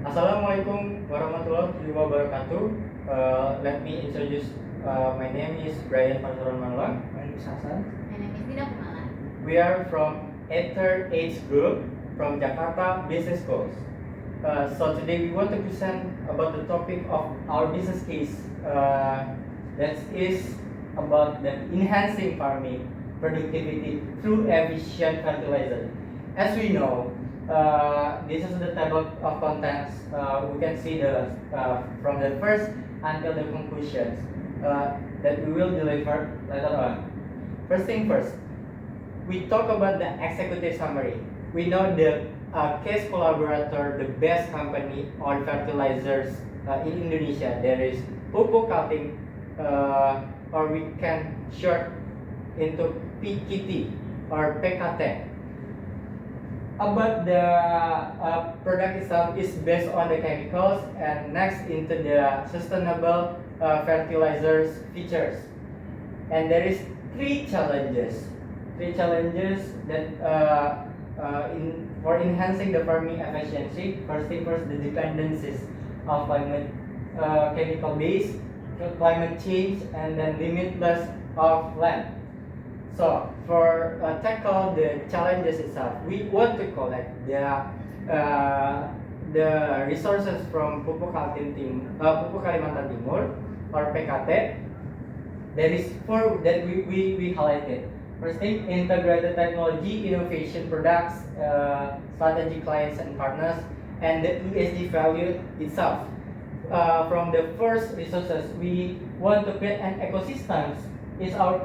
Assalamualaikum warahmatullahi wabarakatuh. Let me introduce. My name is Brian Panturan Malang. My name is Hasan. My name is Dina Kumala. We are from Ether Age Group from Jakarta Business Schools. So today we want to present about the topic of our business case. That is about the enhancing farming productivity through efficient fertilizer. As we know, this is the table of contents. We can see the from the first until the conclusions that we will deliver later on. First thing first, we talk about the executive summary. We know the case collaborator, the best company on fertilizers in Indonesia. There is Pupuk Kaltim, or we can short into PKT or PKT. About the product itself is based on the chemicals, and next into the sustainable fertilizers features. And there is three challenges that for enhancing the farming efficiency. First thing first, the dependencies of climate, chemical base, climate change, and then limitless of land. So for tackle the challenges itself, we want to collect the resources from Pupuk Kalimantan Timur or PKT. There is four that we highlighted. First thing, integrated technology, innovation products, strategic clients and partners, and the ESG value itself. From the first resources, we want to create an ecosystem. It's our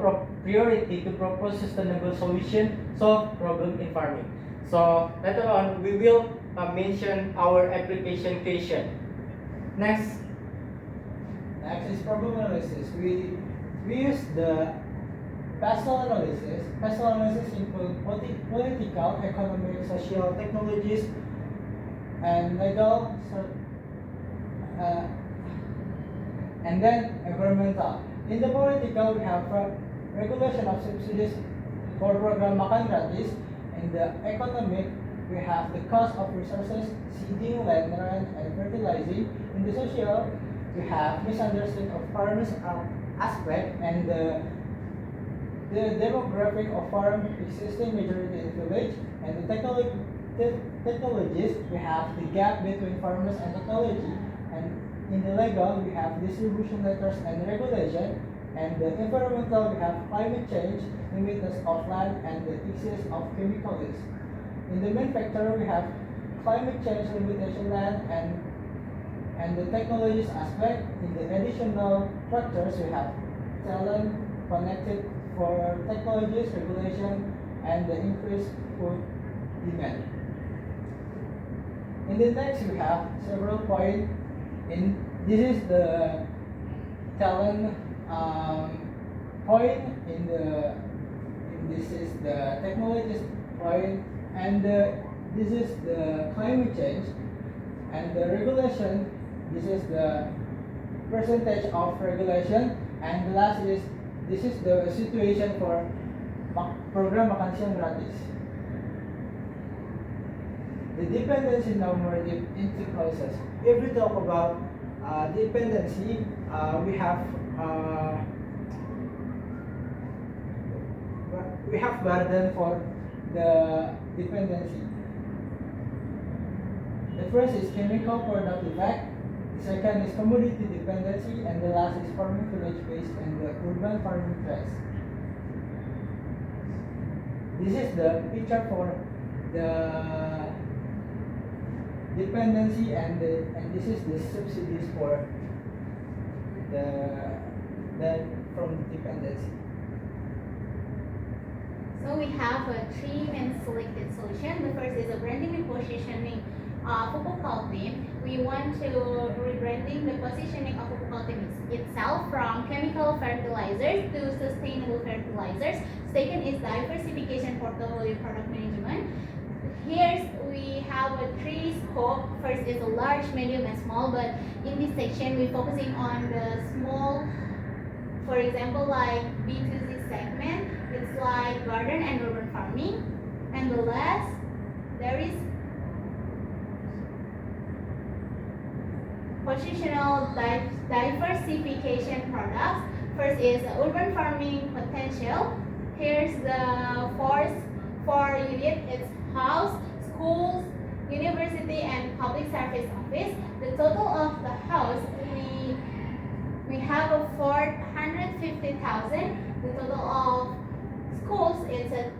priority to propose sustainable solution, solve problem in farming. So later on, we will mention our application question. Next. Next is problem analysis. We use the PESTEL analysis. PESTEL analysis includes political, economic, social, technologies, and legal, and then environmental. In the political, we have regulation of subsidies for program Makan Gratis. In the economic, we have the cost of resources, seeding, land rent, and fertilizing. In the social, we have misunderstanding of farmers aspect and the demographic of farm existing majority in village. And the technologies, we have the gap between farmers and technology. And in the legal, we have distribution letters and regulation, and the environmental, we have climate change, limitness of land, and the excess of chemicals. In the manufacturer, we have climate change, limitation land, and the technologies aspect. In the additional factors, we have talent connected for technologies, regulation, and the increased food demand. In the next, we have several points. This is the talent point. This is the technologies point, and this is the climate change, and the regulation. This is the percentage of regulation, and the last is this is the situation for program Makan Siang Gratis. The dependency now more deep into causes. If we talk about dependency, we have burden for the dependency. The first is chemical product effect. The second is commodity dependency, and the last is farming village based and the urban farming trends. This is the picture for the dependency, and this is the subsidies for the from the dependency. So we have three main selected solutions. The first is a branding and positioning of Pupuk Kaltim. We want to rebranding the positioning of Pupuk Kaltim itself from chemical fertilizers to sustainable fertilizers. Second is diversification portfolio product management. Here we have three scope. First is a large, medium, and small. But in this section, we're focusing on the small. For example, like B2C segment, it's like garden and urban farming. And the last, there is positional diversification products. First is urban farming potential. Here's the four unit. It's house, schools, university, and public service office. The total of the house we have a 450,000. The total of schools is a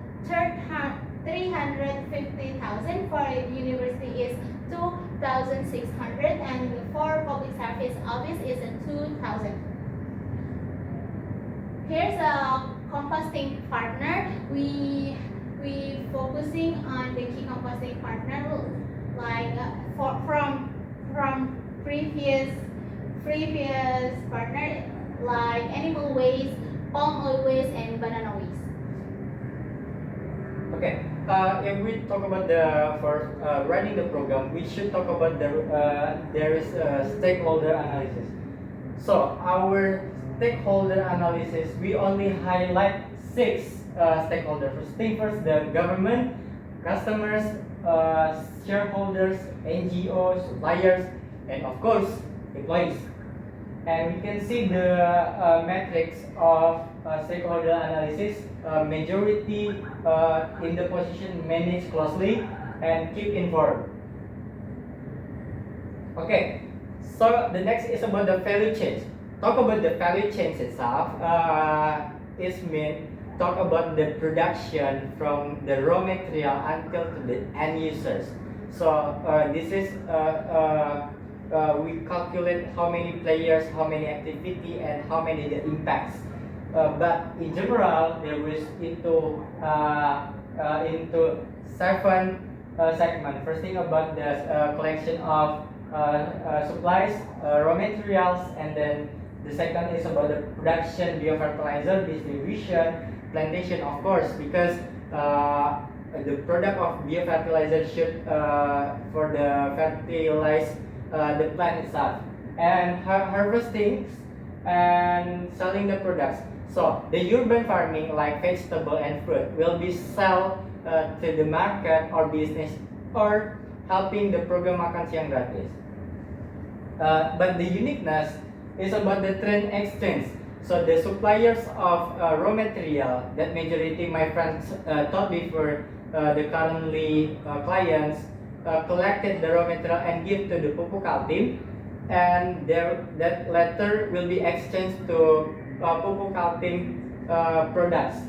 350,000. For university is 2,600, and for public service office is a 2,000. Here's a composting partner. We focusing on the key composting partner like from previous partner like animal waste, palm oil waste, and banana waste. Okay. If we talk about for running the program, we should talk about there is a stakeholder analysis. So our stakeholder analysis, we only highlight 6 stakeholders. First thing first, the government, customers, shareholders, NGOs, suppliers, and of course employees. And we can see the metrics of stakeholder analysis. Majority in the position manage closely and keep informed. Okay, so the next is about the value chain. Talk about the value chain itself. Is mean talk about the production from the raw material until to the end users. So this is we calculate how many players, how many activity, and how many the impacts. But in general, there is into 7 segments. First thing about the collection of supplies, raw materials, and then the second is about the production, biofertilizer, distribution, plantation, of course, because the product of biofertilizer should for the fertilize the plant itself, and harvesting and selling the products. So the urban farming like vegetable and fruit will be sold to the market or business or helping the program makan siang gratis. But the uniqueness is about the trend exchange. So the suppliers of raw material that majority my friends taught before the currently clients collected the raw material and give to the Pupukal team, and that later will be exchanged to Pupukal team products.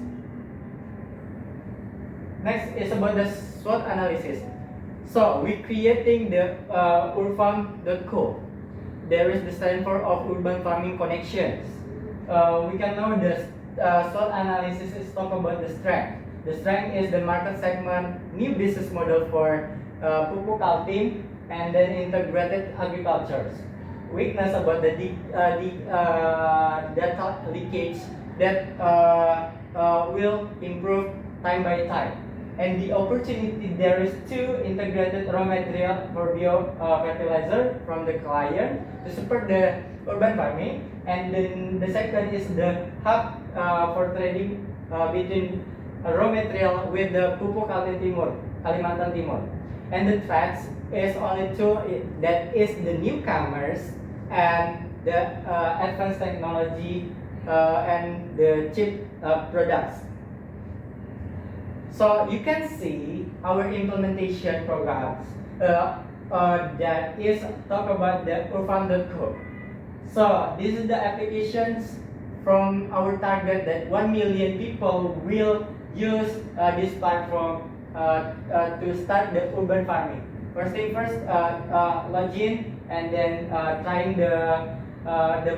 Next is about the SWOT analysis. So we creating the urfarm.co. There is the stand for of urban farming connections. We can know the SWOT analysis is talk about the strength. The strength is the market segment, new business model for Pupukal team, and then integrated agricultures. Weakness about the data leakage that will improve time by time. And the opportunity, there is 2 integrated raw material for fertilizer from the client to support the urban farming, and then the second is the hub for trading between raw material with the Pupukal Timur, Kalimantan Timur. And the threats is only 2, that is the newcomers and the advanced technology and the cheap products. So you can see our implementation programs that is talk about the urfarm.co. So this is the applications from our target that 1 million people will use this platform to start the urban farming. First thing first, login and then trying the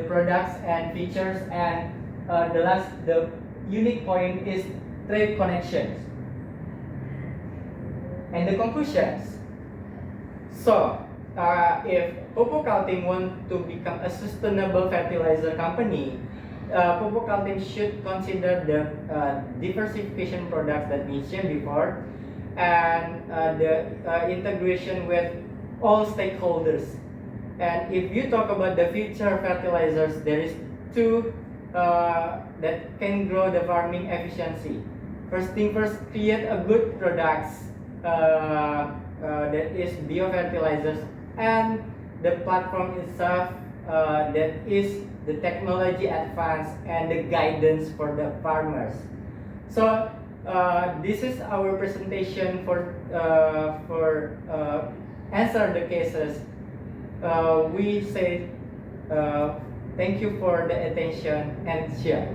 products and features, and the unique point is trade connections. And the conclusions. So, if Pupukal team want to become a sustainable fertilizer company, Pupukal team should consider the diversification products that mentioned before, and the integration with all stakeholders. And if you talk about the future fertilizers, there is 2 that can grow the farming efficiency. First thing first, create a good products that is biofertilizers, and the platform itself that is the technology advance and the guidance for the farmers. So this is our presentation for answer the cases. We say thank you for the attention and share.